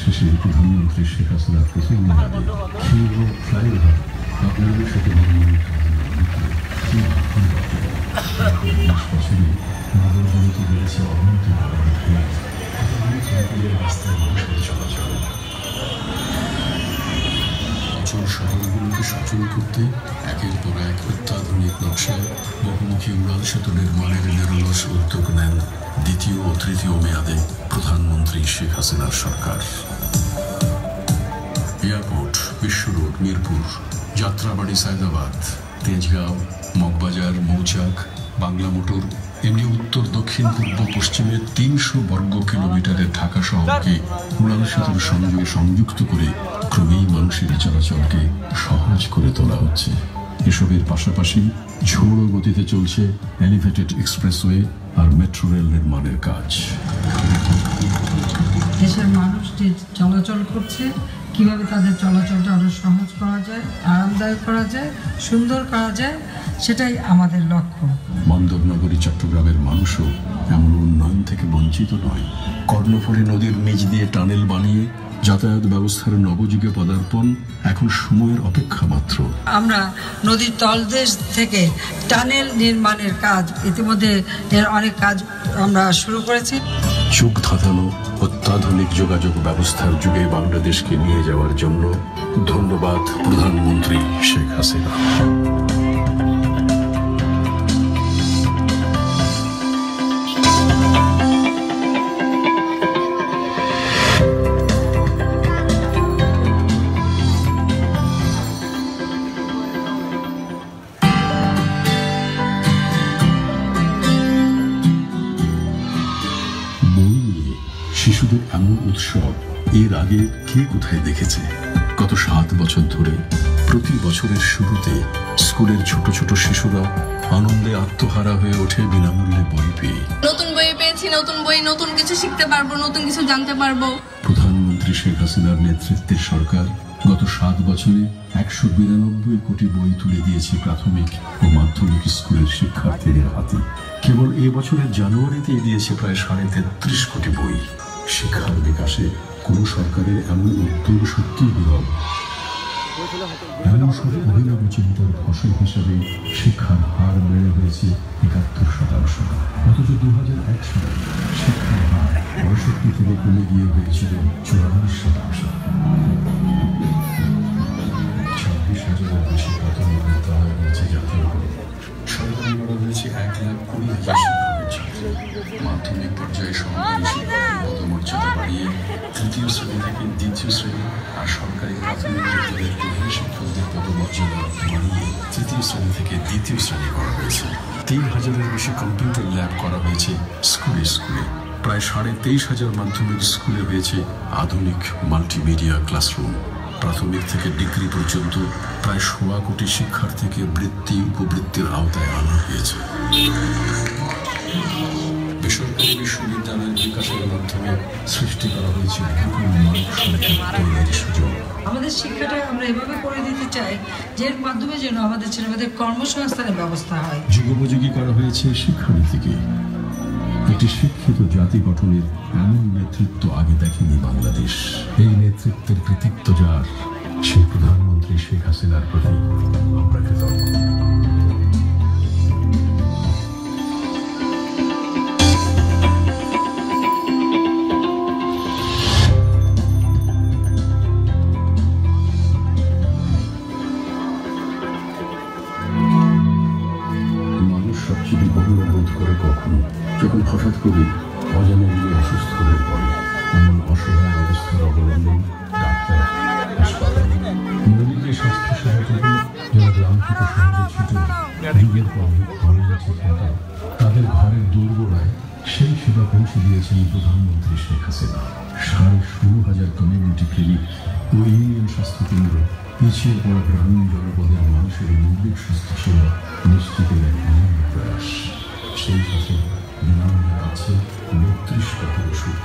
শেষে প্রধানমন্ত্রী শেখ হাসিনার প্রথম দিন আগে ক্ষীণ ফ্লাইওভার আপনাদের সাথে বছরে নগরগুলোতে বেড়েছে অবনতি চলাচল। অচল শহরগুলোকে সচল করতে একের পর এক অত্যাধুনিক নকশায় বহুমুখী উড়াল সেতু নির্মাণের নিরলস উদ্যোগ নেন দ্বিতীয় ও তৃতীয় মেয়াদে প্রধানমন্ত্রী শেখ হাসিনার সরকার। এয়ারপোর্ট, বিশ্ব রোড, মিরপুর, যাত্রাবাড়ি, সায়দাবাদ, তেজগাঁও, মগবাজার, মৌচাক, বাংলা মোটর, এমনি উত্তর, দক্ষিণ, পূর্ব, পশ্চিমে 300 বর্গ কিলোমিটারের ঢাকা শহরকে উড়াল সেতুর সঙ্গে সংযুক্ত করে ক্রমেই মানুষের চলাচলকে সহজ করে তোলা হচ্ছে। এসবের পাশাপাশি ঝোড়ো গতিতে চলছে এলিভেটেড এক্সপ্রেসওয়ে আর মেট্রো রেল নির্মাণের কাজ। দেশের মানুষ যে চলাচল করছে, কিভাবে তাদের চলাচলটা আরো সহজ করা যায়, আরামদায়ক করা যায়, সুন্দর করা যায়, সেটাই আমাদের লক্ষ্য। বন্দরনগরী চট্টগ্রামের মানুষও এমন উন্নয়ন থেকে বঞ্চিত নয়। কর্ণফুলী নদীর নিচ দিয়ে টানেল বানিয়ে যাতায়াত ব্যবস্থার নবযুগে পদার্পণ এখন সময়ের অপেক্ষা মাত্র। আমরা নদীর তলদেশ থেকে টানেল নির্মাণের কাজ ইতিমধ্যে এর অনেক কাজ আমরা শুরু করেছি। যুগ ধাঁধানো অত্যাধুনিক যোগাযোগ ব্যবস্থার যুগে বাংলাদেশকে নিয়ে যাওয়ার জন্য ধন্যবাদ প্রধানমন্ত্রী শেখ হাসিনা। শিশুদের এমন উৎসব এর আগে কে কোথায় দেখেছে? গত 7 বছর ধরে প্রতি বছরের শুরুতে স্কুলের ছোট ছোট শিশুরা আনন্দে আত্মহারা হয়ে ওঠে বিনামূল্যে বই পেয়ে। নতুন বই পেয়েছি, নতুন বই, নতুন কিছু শিখতে পারবো, নতুন কিছু জানতে পারবো। প্রধানমন্ত্রী শেখ হাসিনার নেতৃত্বের সরকার গত 7 বছরে 192 কোটি বই তুলে দিয়েছে প্রাথমিক ও মাধ্যমিক স্কুলের শিক্ষার্থীদের হাতে। কেবল এ বছরের জানুয়ারিতে দিয়েছে প্রায় 33.5 কোটি বই। শিক্ষার বিকাশে কোন সরকারের এমন উদ্যোগ সত্যি বিরল। এমন সব অভিনব চিন্তার ফসল হিসেবে শিক্ষার হার বেড়ে হয়েছে 71%, অথচ 2001 সালে শিক্ষার হার 65 থেকে কমে গিয়ে হয়েছিল 44%। 26,000-এর বেশি প্রাথমিক বিদ্যালয় রয়েছে জাতীয় করে, সরকারি করা হয়েছে 1,20,000 শিক্ষকের ছাত্র। মাধ্যমিক পর্যায়ে সহকারী শিক্ষকের পদমর্যাদা বাড়িয়ে 3য় শ্রেণী থেকে 2য় শ্রেণী, আর সরকারি প্রাথমিক বিদ্যালয়ের প্রধান শিক্ষকদের পদমর্যাদা বাড়িয়ে 3য় শ্রেণী থেকে 2য় শ্রেণী করা হয়েছে। 3,000-এর বেশি কম্পিউটার ল্যাব করা হয়েছে স্কুলে স্কুলে। প্রায় 23,500 মাধ্যমিক স্কুলে হয়েছে আধুনিক মাল্টিমিডিয়া ক্লাসরুম। প্রাথমিক থেকে ডিগ্রি পর্যন্ত প্রায় 1.25 কোটি শিক্ষার্থীকে বৃত্তি উপবৃত্তির আওতায় আনা হয়েছে। বেসরকারি বিশ্ববিদ্যালয়ের বিকাশের মাধ্যমে সৃষ্টি সৃষ্টি করা হয়েছে বিপুল মানব সম্পদ তৈরির সুযোগ। আমাদের শিক্ষাটা আমরা এভাবে করে দিতে চাই যে এর মাধ্যমে যেন আমাদের ছেলেমেয়েদের কর্মসংস্থানের ব্যবস্থা হয়। যুগোপযোগী করা হয়েছে শিক্ষানীতিকে। একটি শিক্ষিত জাতি গঠনের এমন নেতৃত্ব আগে দেখেনি বাংলাদেশ। এই নেতৃত্বের কৃতিত্ব যার, সেই প্রধানমন্ত্রী শেখ হাসিনার প্রতি আমরা কৃতজ্ঞ। মানুষ সবচেয়ে বিপন্ন বোধ করে কখন, যখন হঠাৎ করে অজানা মিলে অসুস্থ হয়ে পড়ে। এমন অসহায় অবস্থার অবলম্বন ডাক্তার, হাসপাতাল, মৌলিক স্বাস্থ্যসেবা থেকে যারা গ্রাম থেকে শহরে ছুটে যুগের পর যুগ ঘরে গেছে খ্যাত, তাদের ঘরের দোরগোড়ায় সেই সেবা পৌঁছে দিয়েছেন প্রধানমন্ত্রী শেখ হাসিনা। 16,500 কমিউনিটি ক্লিনিক ও ইউনিয়ন স্বাস্থ্যকেন্দ্র পিছিয়ে পড়া গ্রামীণ জনপদের মানুষের মৌলিক স্বাস্থ্যসেবা নিশ্চিতের এক অনন্য প্রয়াস। সেই সাথে বিনামূল্যে আছে 32 কোটি ওষুধ।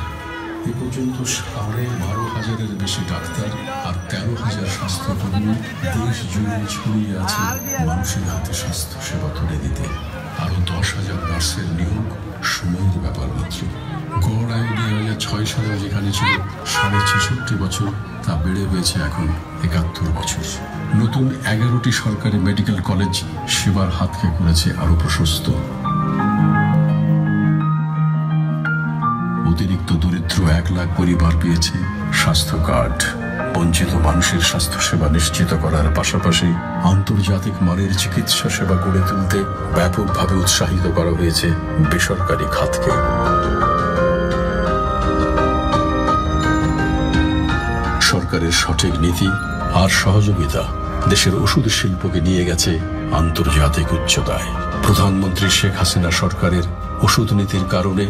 এ পর্যন্ত 12,500-এর বেশি ডাক্তার আর 13,000 স্বাস্থ্যকর্মী দেশ জুড়ে ছড়িয়ে আছে মানুষের হাতে স্বাস্থ্য সেবা তুলে দিতে। আরো 10,000 নার্সের নিয়োগ সময়ের ব্যাপার মাত্র। গড় আয়ু 2006 সালে যেখানে ছিল 66.5 বছর, তা বেড়ে হয়েছে এখন 71 বছর। নতুন 11টি সরকারি মেডিকেল কলেজ সেবার হাতকে করেছে আরো প্রশস্ত। অতিরিক্ত দরিদ্র 1 লাখ পরিবার পেয়েছে স্বাস্থ্য কার্ড। বঞ্চিত মানুষের স্বাস্থ্যসেবা নিশ্চিত করার পাশাপাশি আন্তর্জাতিক মানের চিকিৎসা সেবা গড়ে তুলতে ব্যাপকভাবে উৎসাহিত করা হয়েছে বেসরকারি খাতকে। সরকারের সঠিক নীতি আর সহযোগিতা দেশের ওষুধ শিল্পকে নিয়ে গেছে আন্তর্জাতিক উচ্চতায়। প্রধানমন্ত্রী শেখ হাসিনা সরকারের ওষুধ নীতির কারণে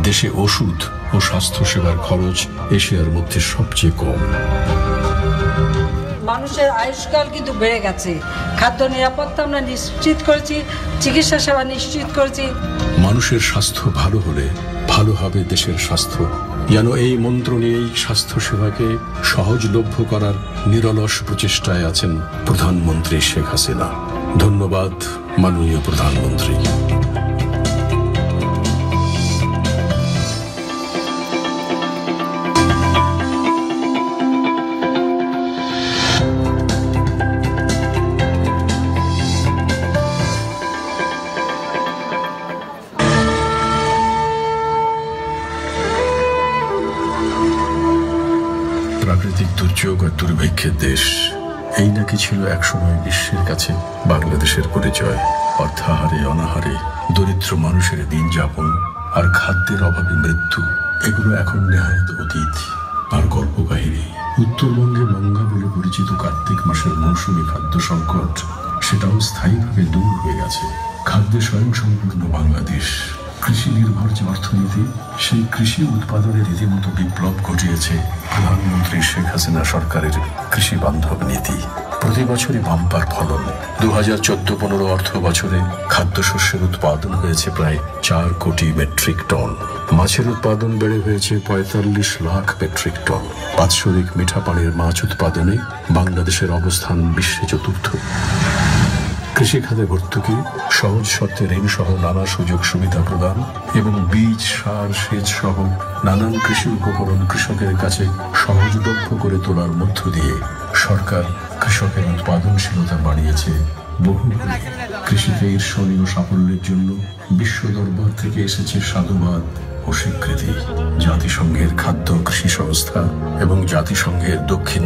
দেশে ওষুধ ও স্বাস্থ্যসেবার খরচ এশিয়ার মধ্যে সবচেয়ে কম। মানুষের আয়ুষ্কাল কিন্তু বেড়ে গেছে। খাদ্য নিরাপত্তা আমরা নিশ্চিত করেছি, চিকিৎসা সেবা নিশ্চিত করেছি। মানুষের স্বাস্থ্য ভালো হলে ভালো হবে দেশের স্বাস্থ্য। যেন এই মন্ত্র নিয়েই স্বাস্থ্যসেবাকে সহজলভ্য করার নিরলস প্রচেষ্টায় আছেন প্রধানমন্ত্রী শেখ হাসিনা। ধন্যবাদ মাননীয় প্রধানমন্ত্রী। প্রাকৃতিক দুর্যোগ আর দুর্ভিক্ষের দেশ, এই নাকি ছিল একসময় বিশ্বের কাছে বাংলাদেশের পরিচয়। অর্থাহারে, অনাহারে, দরিদ্র মানুষের দিন যাপন আর খাদ্যের অভাবে মৃত্যু, এগুলো এখন নেহায়েত অতীত আর গল্প কাহিনী। উত্তরবঙ্গে মঙ্গা বলে পরিচিত কার্তিক মাসের মৌসুমী খাদ্য সংকট, সেটাও স্থায়ীভাবে দূর হয়ে গেছে। খাদ্যে স্বয়ংসম্পূর্ণ বাংলাদেশ, কৃষি নির্ভর যে অর্থনীতি, সেই কৃষি উৎপাদনে রীতিমতো বিপ্লব ঘটিয়েছে প্রধানমন্ত্রী শেখ হাসিনা সরকারের কৃষি বান্ধব নীতি। প্রতি বছরই বাম্পার ফলন। 2014-15 অর্থ বছরে খাদ্যশস্যের উৎপাদন হয়েছে প্রায় 4 কোটি মেট্রিক টন। মাছের উৎপাদন বেড়ে হয়েছে 45 লাখ মেট্রিক টন। বাৎসরিক মিঠা পানির মাছ উৎপাদনে বাংলাদেশের অবস্থান বিশ্বে চতুর্থ। কৃষি খাতে ভর্তুকি, সহজ শর্তে ঋণ সহ নানা সুযোগ সুবিধা প্রদান এবং বীজ, সার, সেচ সহ নানান কৃষি উপকরণ কৃষকের কাছে সহজলভ্য করে তোলার মধ্য দিয়ে সরকার কৃষকের উৎপাদনশীলতা বাড়িয়েছে বহুগুণে। কৃষিতে ঈর্ষণীয় সাফল্যের জন্য বিশ্ব দরবার থেকে এসেছে সাধুবাদ ও স্বীকৃতি। জাতিসংঘের খাদ্য কৃষি সংস্থা এবং জাতিসংঘের দক্ষিণ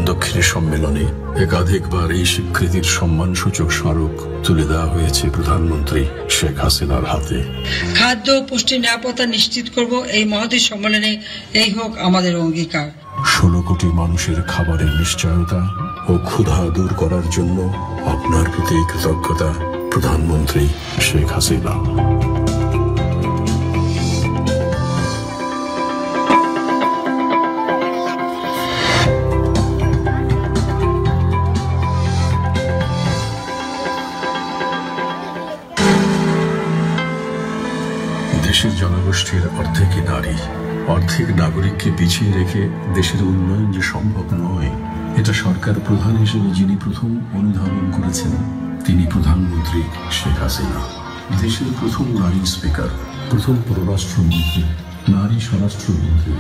সম্মেলনে একাধিকবার এই স্বীকৃতির সম্মানসূচক স্মারক তুলে দেওয়া হয়েছে প্রধানমন্ত্রী শেখ হাসিনার হাতে। খাদ্য ও পুষ্টি নিরাপত্তা নিশ্চিত করব এই মহতী সম্মেলনে, এই হোক আমাদের অঙ্গীকার। 16 কোটি মানুষের খাবারের নিশ্চয়তা ও ক্ষুধা দূর করার জন্য আপনার প্রতি কৃতজ্ঞতা, প্রধানমন্ত্রী শেখ হাসিনা। দেশের জনগোষ্ঠীর অর্ধেকই নারী। অর্ধেক নাগরিককে পিছিয়ে রেখে দেশের উন্নয়ন যে সম্ভব নয়, এটা সরকার প্রধান হিসেবে যিনি প্রথম অনুধাবন করেছেন তিনি প্রধানমন্ত্রী শেখ হাসিনা। দেশের প্রথম নারী স্পিকার, প্রথম পররাষ্ট্রমন্ত্রী, নারী স্বরাষ্ট্রমন্ত্রী,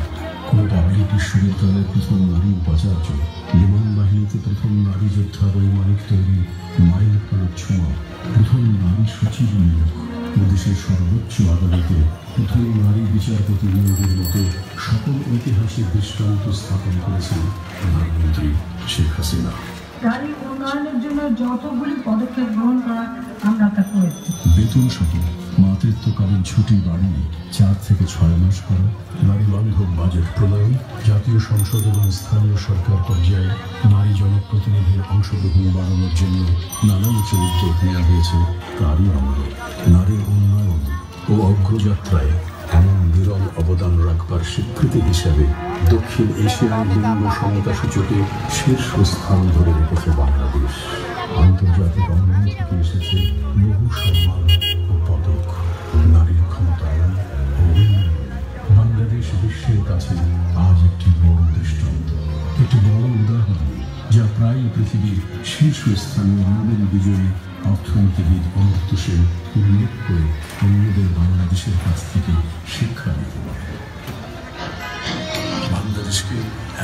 কোন পাবলিক বিশ্ববিদ্যালয়ের প্রথম নারী উপাচার্য, বিমান বাহিনীতে প্রথম নারী যোদ্ধা বৈমানিক তৈরি মাইল ফলক ছোঁয়া, প্রথম নারী সচিব নিয়োগ, দেশের সর্বোচ্চ আদালতে প্রথম নারী বিচারপতি নিয়োগের মতো সকল ঐতিহাসিক দৃষ্টান্ত স্থাপন করেছেন প্রধানমন্ত্রী শেখ হাসিনা। নারী উন্নয়নের জন্য যতগুলি পদক্ষেপ গ্রহণ করা আমরা তা করেছি। বেতন সহ মাতৃত্বকালীন ছুটি বাড়িয়ে 4 থেকে 6 মাস করা, নারী বান্ধব বাজেট প্রণয়ন, জাতীয় সংসদ এবং স্থানীয় সরকার পর্যায়ে নারী জনপ্রতিনিধির অংশগ্রহণ বাড়ানোর জন্য নানান উদ্যোগ নেওয়া হয়েছে তারই আমলে। নারীর উন্নয়ন ও অগ্রযাত্রায় এমন বিরল অবদান রাখবার স্বীকৃতি হিসাবে দক্ষিণ এশিয়ায় লিঙ্গ সমতা সূচকে শীর্ষ স্থান ধরে রেখেছে বাংলাদেশ। আন্তর্জাতিক অঙ্গন থেকে এসেছে বহু সম্মান ও পদক। নারীর ক্ষমতায়ন ও উন্নয়ন বাংলাদেশ বিশ্বের কাছে আজ একটি বড় দৃষ্টান্ত, একটি বড় উদাহরণ, যা প্রায় পৃথিবীর শীর্ষস্থানীয় নোবেল বিজয়ী অর্থনীতিবিদ অমর্ত্য সেন উল্লেখ করে অন্যদের বাংলাদেশের কাছ থেকে শিক্ষা নিতে পারে। বাংলাদেশকে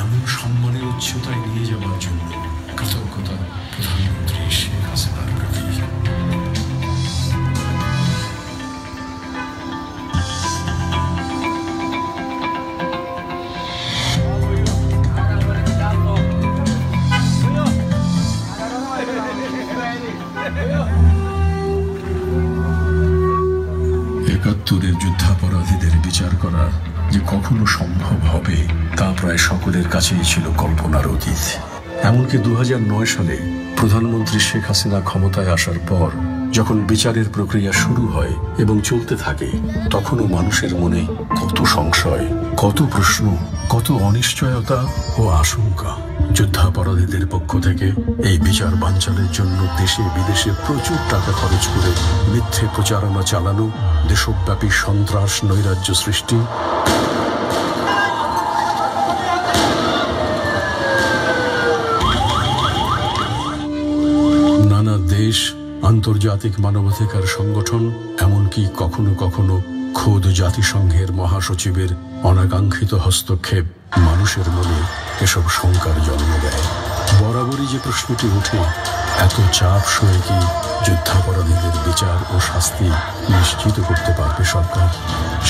এমন সম্মানের উচ্চতায় নিয়ে যাওয়ার জন্য কৃতজ্ঞতা প্রধানমন্ত্রী শেখ হাসিনার প্রতি। একাত্তরের যুদ্ধাপরাধীদের বিচার করা যে কখনো সম্ভব হবে তা প্রায় সকলের কাছেই ছিল কল্পনার অতীত। এমনকি 2009 সালে প্রধানমন্ত্রী শেখ হাসিনা ক্ষমতায় আসার পর যখন বিচারের প্রক্রিয়া শুরু হয় এবং চলতে থাকে, তখনও মানুষের মনে কত সংশয়, কত প্রশ্ন, কত অনিশ্চয়তা ও আশঙ্কা। যুদ্ধাপরাধীদের পক্ষ থেকে এই বিচার বানচালের জন্য দেশে বিদেশে প্রচুর টাকা খরচ করে মিথ্যে প্রচারণা চালানো, দেশব্যাপী সন্ত্রাস নৈরাজ্য সৃষ্টি, নানা দেশ, আন্তর্জাতিক মানবাধিকার সংগঠন, এমনকি কখনো কখনো খোদ জাতিসংঘের মহাসচিবের অনাকাঙ্ক্ষিত হস্তক্ষেপ মানুষের মনে এসব শঙ্কার জন্ম দেয়। বরাবরই যে প্রশ্নটি ওঠে, এত চাপ সয়ে কি যুদ্ধাপরাধীদের বিচার ও শাস্তি নিশ্চিত করতে পারবে সরকার?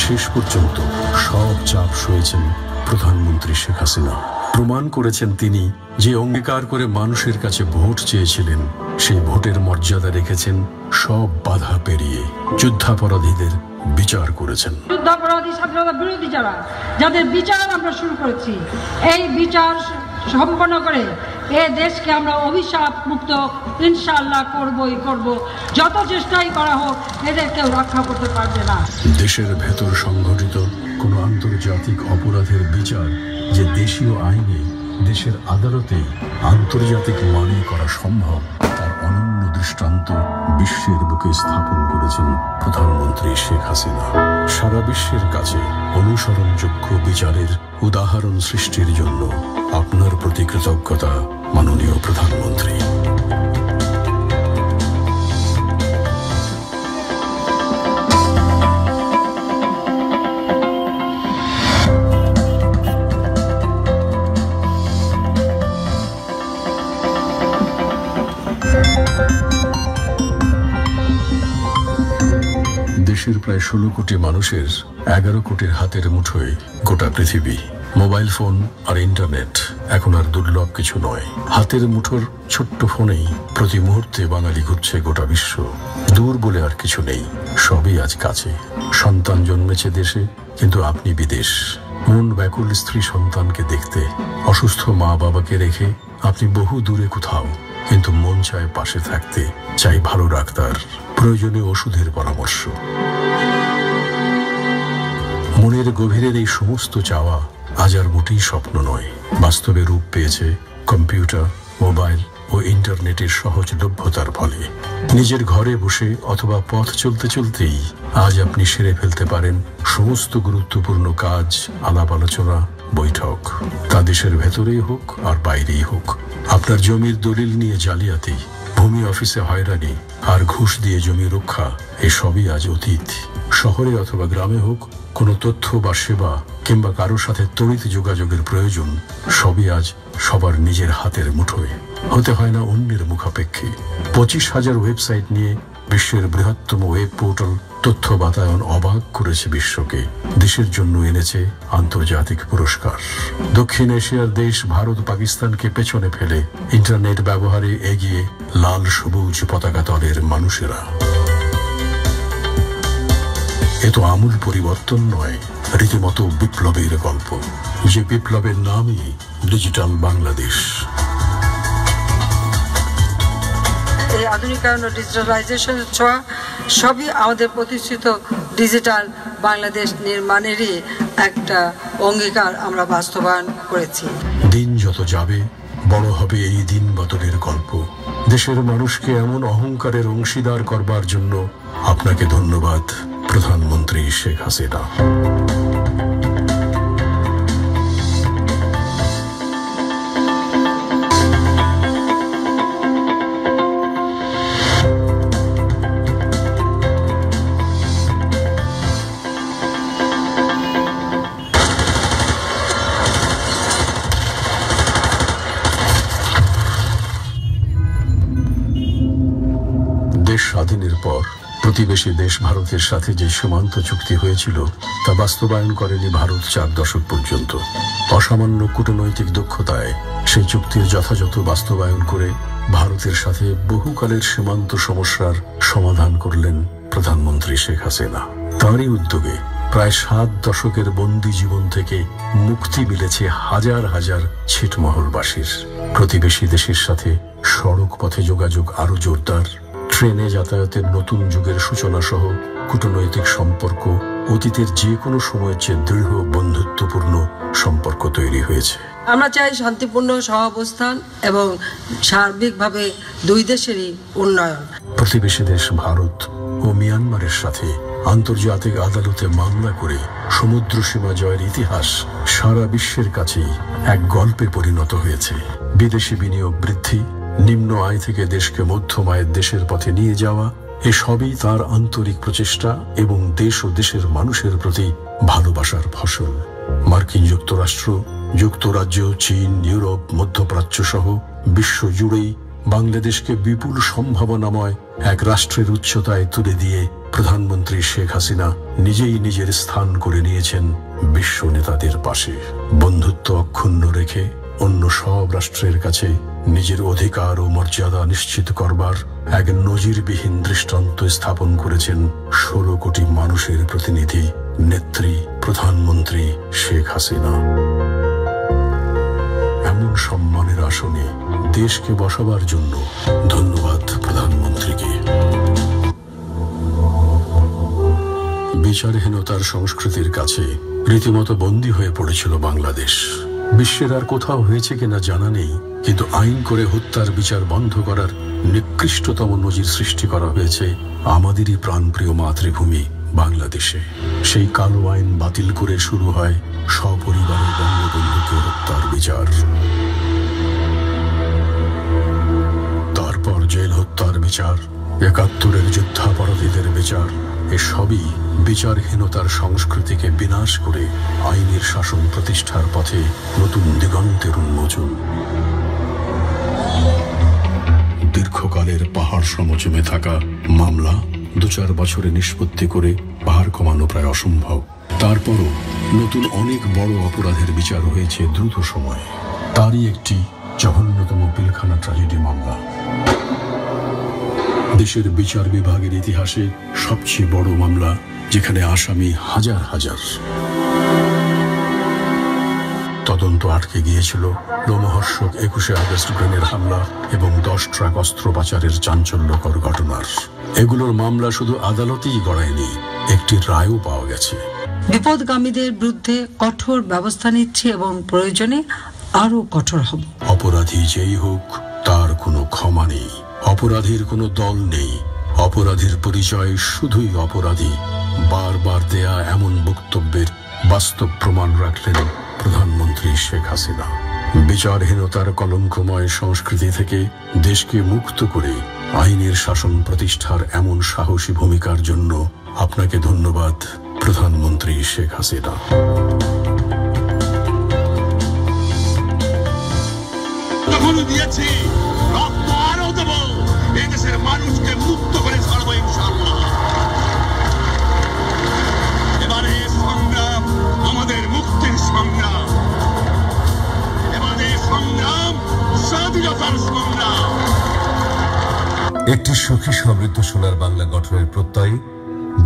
শেষ পর্যন্ত সব চাপ সয়েছেন প্রধানমন্ত্রী শেখ হাসিনা। প্রমাণ করেছেন তিনি যে অঙ্গীকার করে মানুষের কাছে ভোট চেয়েছিলেন, সেই ভোটের মর্যাদা রেখেছেন সব বাধা পেরিয়ে। যুদ্ধাপরাধীদের বিচার করেছেন। যুদ্ধাপরাধী স্বাধীনতা বিরোধী যাদের বিচার আমরা শুরু করেছি, এই বিচার সম্পন্ন করে এ দেশকে আমরা অভিশাপ মুক্ত ইনশাআল্লাহ করবই করব। যত চেষ্টাই করা হোক, এদের কেউ রক্ষা করতে পারবে না। দেশের ভেতর সংঘটিত কোনো আন্তর্জাতিক অপরাধের বিচার যে দেশীয় আইনে, দেশের আদালতে আন্তর্জাতিক মানে করা সম্ভব, তার অনন্য দৃষ্টান্ত বিশ্বের বুকে স্থাপন করেছেন প্রধানমন্ত্রী শেখ হাসিনা। সারা বিশ্বের কাছে অনুসরণযোগ্য বিচারের উদাহরণ সৃষ্টির জন্য আপনার প্রতি কৃতজ্ঞতা মাননীয় প্রধানমন্ত্রী। দেশের প্রায় 16 কোটি মানুষের 11 কোটির হাতের মুঠোয় গোটা পৃথিবী। মোবাইল ফোন আর ইন্টারনেট এখন আর দুর্লভ কিছু নয়। হাতের মুঠোর ছোট্ট ফোনেই প্রতি মুহূর্তে বাঙালি ঘুরছে গোটা বিশ্ব। দূর বলে আর কিছু নেই, সবই আজ কাছে। সন্তান জন্মেছে দেশে, কিন্তু আপনি বিদেশ। মন ব্যাকুল স্ত্রী সন্তানকে দেখতে, অসুস্থ মা বাবাকে রেখে আপনি বহু দূরে কোথাও, কিন্তু মন চায় পাশে থাকতে, চাই ভালো ডাক্তার, প্রয়োজনে ওষুধের পরামর্শ। মনের গভীরের এই সমস্ত চাওয়া আজ আর মোটেই স্বপ্ন নয়, বাস্তবে রূপ পেয়েছে কম্পিউটার, মোবাইল ও ইন্টারনেটের সহজলভ্যতার ফলে। নিজের ঘরে বসে অথবা পথ চলতে চলতেই আজ আপনি সেরে ফেলতে পারেন সমস্ত গুরুত্বপূর্ণ কাজ, আলাপ আলোচনা, বৈঠক। তা দেশের ভেতরেই হোক আর বাইরেই হোক। আপনার জমির দলিল নিয়ে জালিয়াতি, ভূমি অফিসে হয়রানি আর ঘুষ দিয়ে জমি রক্ষা, এসবই আজ অতীত। শহরে অথবা গ্রামে হোক, কোনো তথ্য বা সেবা কিংবা কারোর সাথে তড়িৎ যোগাযোগের প্রয়োজন, সবই আজ সবার নিজের হাতের মুঠোয়। হতে হয় না অন্যের মুখাপেক্ষী। 25,000 ওয়েবসাইট নিয়ে বিশ্বের বৃহত্তম ওয়েব পোর্টাল তথ্য বাতায়ন অবাক করেছে বিশ্বকে। দেশের জন্য এনেছে আন্তর্জাতিক পুরস্কার। দক্ষিণ এশিয়ার দেশ ভারত পাকিস্তানকে পেছনে ফেলে ইন্টারনেট ব্যবহারে এগিয়ে লাল সবুজ পতাকা তলের মানুষেরা। এ তো আমূল পরিবর্তন নয়, রীতিমতো বিপ্লবের গল্প, যে বিপ্লবের নামই ডিজিটাল বাংলাদেশ। এই আধুনিকায়ন ও ডিজিটালাইজেশনের ছোঁয়া সবই আমাদের প্রতিষ্ঠিত ডিজিটাল বাংলাদেশ নির্মাণেরই একটা অঙ্গীকার আমরা বাস্তবায়ন করেছি। দিন যত যাবে বড় হবে এই দিন বদলের গল্প। দেশের মানুষকে এমন অহংকারের অংশীদার করবার জন্য আপনাকে ধন্যবাদ প্রধানমন্ত্রী শেখ হাসিনা। দেশ স্বাধীনের পর প্রতিবেশী দেশ ভারতের সাথে যে সীমান্ত চুক্তি হয়েছিল তা বাস্তবায়ন করেনি ভারত 4 দশক পর্যন্ত। অসামান্য কূটনৈতিক দক্ষতায় সেই চুক্তির যথাযথ বাস্তবায়ন করে ভারতের সাথে বহুকালের সীমান্ত সমস্যার সমাধান করলেন প্রধানমন্ত্রী শেখ হাসিনা। তাঁরই উদ্যোগে প্রায় 7 দশকের বন্দী জীবন থেকে মুক্তি মিলেছে হাজার হাজার ছিটমহলবাসীর। প্রতিবেশী দেশের সাথে সড়ক পথে যোগাযোগ আরো জোরদার, ট্রেনে যাতায়াতের নতুন যুগের সূচনা সহ কূটনৈতিক সম্পর্ক অতীতের যে কোনো সময়ের চেয়ে দৃঢ় বন্ধুত্বপূর্ণ সম্পর্ক তৈরি হয়েছে। আমরা চাই শান্তিপূর্ণ সহাবস্থান এবং সার্বিকভাবে দুই দেশেরই উন্নয়ন। প্রতিবেশী দেশ ভারত ও মিয়ানমারের সাথে আন্তর্জাতিক আদালতে মামলা করে সমুদ্র সীমা জয়ের ইতিহাস সারা বিশ্বের কাছেই এক গল্পে পরিণত হয়েছে। বিদেশি বিনিয়োগ বৃদ্ধি, নিম্ন আয় থেকে দেশকে মধ্যম আয়ের দেশের পথে নিয়ে যাওয়া, এসবই তার আন্তরিক প্রচেষ্টা এবং দেশ ও দেশের মানুষের প্রতি ভালোবাসার ফসল। মার্কিন যুক্তরাষ্ট্র, যুক্তরাজ্য, চীন, ইউরোপ, মধ্যপ্রাচ্য সহ বিশ্ব জুড়েই বাংলাদেশকে বিপুল সম্ভাবনাময় এক রাষ্ট্রের উচ্চতায় তুলে দিয়ে প্রধানমন্ত্রী শেখ হাসিনা নিজেই নিজের স্থান করে নিয়েছেন বিশ্ব নেতাদের পাশে। বন্ধুত্ব অক্ষুণ্ণ রেখে অন্য সব রাষ্ট্রের কাছে নিজের অধিকার ও মর্যাদা নিশ্চিত করবার এক নজিরবিহীন দৃষ্টান্ত স্থাপন করেছেন 16 কোটি মানুষের প্রতিনিধি নেত্রী প্রধানমন্ত্রী শেখ হাসিনা। এমন সম্মানের আসনে দেশকে বসাবার জন্য ধন্যবাদ প্রধানমন্ত্রীকে। বিচারহীনতার সংস্কৃতির কাছে রীতিমতো বন্দী হয়ে পড়েছিল বাংলাদেশ। বিশ্বের আর কোথাও হয়েছে কিনা জানা নেই, কিন্তু আইন করে হত্যার বিচার বন্ধ করার নিকৃষ্টতম নজির সৃষ্টি করা হয়েছে আমাদেরই প্রাণপ্রিয় মাতৃভূমি বাংলাদেশে। সেই কালো আইন বাতিল করে শুরু হয় সপরিবারে বঙ্গবন্ধুকে হত্যার বিচার। তারপর জেল হত্যার বিচার, ৭১-এর যুদ্ধাপরাধীদের বিচার, এসবই বিচারহীনতার সংস্কৃতিকে বিনাশ করে আইনের শাসন প্রতিষ্ঠার পথে নতুন দিগন্তের উন্মোচন। দীর্ঘকালের পাহাড় সম জমে থাকা মামলা 2-4 বছরে নিষ্পত্তি করে পাহাড় কমানো প্রায় অসম্ভব। তারপরও নতুন অনেক বড় অপরাধের বিচার হয়েছে দ্রুত সময়ে। তারই একটি জঘন্যতম পিলখানা ট্র্যাজেডি মামলা। দেশের বিচার বিভাগের ইতিহাসে সবচেয়ে বড় মামলা, যেখানে আসামি হাজার হাজার। তদন্ত আটকে গিয়েছিল লোমহর্ষক 21শে আগস্ট গ্রেনেড হামলা এবং 10 ট্রাক অস্ত্র পাচারের চাঞ্চল্যকর ঘটনার। এগুলোর মামলা শুধু আদালতেই গড়ায়নি, একটি রায়ও পাওয়া গেছে। বিপদগামীদের বিরুদ্ধে কঠোর ব্যবস্থা নিচ্ছে এবং প্রয়োজনে আরো কঠোর হব। অপরাধী যেই হোক তার কোনো ক্ষমা নেই। অপরাধীর কোনো দল নেই, অপরাধীর পরিচয় শুধুই অপরাধী। বারবার দেয়া এমন বক্তব্যের বাস্তব প্রমাণ রাখলেন প্রধানমন্ত্রী শেখ হাসিনা। বিচারহীনতার কলঙ্কময় সংস্কৃতি থেকে দেশকে মুক্ত করে আইনের শাসন প্রতিষ্ঠার এমন সাহসী ভূমিকার জন্য আপনাকে ধন্যবাদ প্রধানমন্ত্রী শেখ হাসিনা। তখনও দিয়েছি, রক্ত আরো দেব, এদেশের মানুষকে মুক্ত করে ছাড়বো ইনশাআল্লাহ। এবারে সংগ্রাম আমাদের মুক্তির সংগ্রাম, এবারে সংগ্রাম স্বাধীনতার সংগ্রাম। একটি সুখী সমৃদ্ধ সোনার বাংলা গঠনের প্রত্যয়ে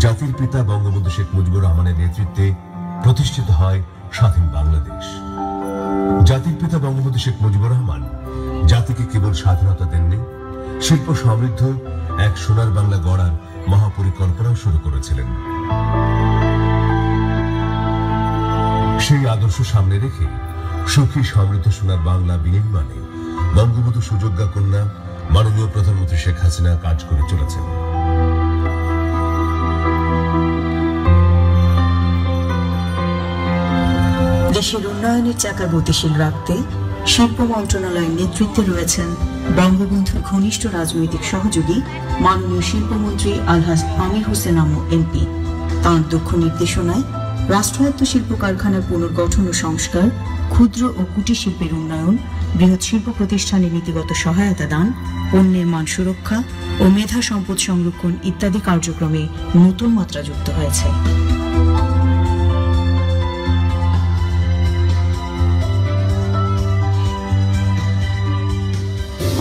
জাতির পিতা বঙ্গবন্ধু শেখ মুজিবুর রহমানের নেতৃত্বে প্রতিষ্ঠিত হয় স্বাধীন বাংলাদেশ। জাতির পিতা বঙ্গবন্ধু শেখ মুজিবুর রহমান জাতিকে কেবল স্বাধীনতা দেননি, শিল্প সমৃদ্ধ এক সোনার বাংলা গড়ার মহাপরিকল্পনাও শুরু করেছিলেন। সেই আদর্শ সামনে রেখে সুখী সমৃদ্ধ সোনার বাংলা বিনির্মাণে বঙ্গবন্ধু সুযোগ্যা কন্যা মাননীয় প্রধানমন্ত্রী শেখ হাসিনা কাজ করে চলেছেন। দেশের উন্নয়নের চাকা গতিশীল রাখতে শিল্প মন্ত্রণালয়ের নেতৃত্বে রয়েছেন বঙ্গবন্ধুর ঘনিষ্ঠ রাজনৈতিক সহযোগী মাননীয় শিল্পমন্ত্রী আলহাজ আমির হোসেন আমু এমপি। তাঁর দক্ষ নির্দেশনায় রাষ্ট্রায়ত্ত শিল্প কারখানার পুনর্গঠন ও সংস্কার, ক্ষুদ্র ও কুটির শিল্পের উন্নয়ন, বৃহৎ শিল্প প্রতিষ্ঠানের নীতিগত সহায়তা দান, পণ্যের মান সুরক্ষা ও মেধা সম্পদ সংরক্ষণ ইত্যাদি কার্যক্রমে নতুন মাত্রা যুক্ত হয়েছে।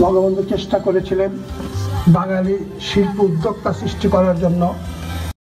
বঙ্গবন্ধু চেষ্টা করেছিলেন বাঙালি শিল্প উদ্যোক্তা সৃষ্টি করার জন্য।